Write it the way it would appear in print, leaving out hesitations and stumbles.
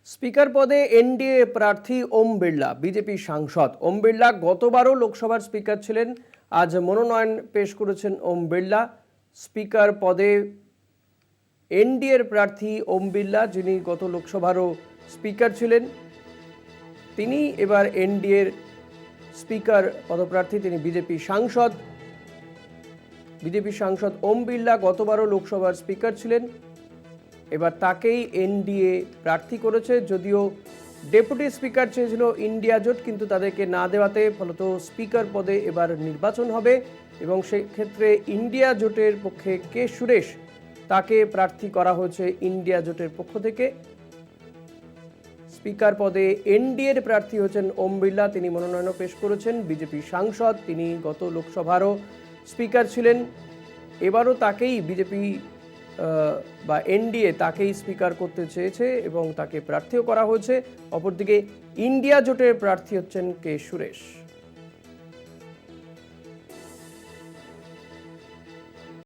Speaker পদে NDA প্রার্থী Om Birla BJP সাংসদ। ওম বিড়লা গতবারও লোকসভার স্পিকার ছিলেন। আজ মনোনয়ন পেশ করেছেন ওম বিড়লা। স্পিকার পদে এনডিএর প্রার্থী ওম বিড়লা, যিনি গত লোকসভারও স্পিকার ছিলেন, তিনি এবার এনডিএর স্পিকার পদপ্রার্থী। তিনি বিজেপি সাংসদ। ওম বিড়লা গতবারও লোকসভার স্পিকার ছিলেন, এবার তাকেই এনডিএ প্রার্থী করেছে। যদিও ডেপুটি স্পিকার চেয়েছিল ইন্ডিয়া জোট, কিন্তু তাদেরকে না দেওয়াতে ফলত স্পিকার পদে এবার নির্বাচন হবে এবং সেক্ষেত্রে ইন্ডিয়া জোটের পক্ষে কে সুরেশ, তাকে প্রার্থী করা হয়েছে ইন্ডিয়া জোটের পক্ষ থেকে। স্পিকার পদে এনডিএর প্রার্থী হচ্ছেন ওম বিড়লা। তিনি মনোনয়ন পেশ করেছেন, বিজেপি সাংসদ। তিনি গত লোকসভারও স্পিকার ছিলেন। এবারও তাকেই বিজেপি বা এনডিএ তাকেই স্পিকার করতে চেয়েছে এবং তাকে প্রার্থীও করা হয়েছে। অপরদিকে ইন্ডিয়া জোটের প্রার্থী হচ্ছেন কে সুরেশ।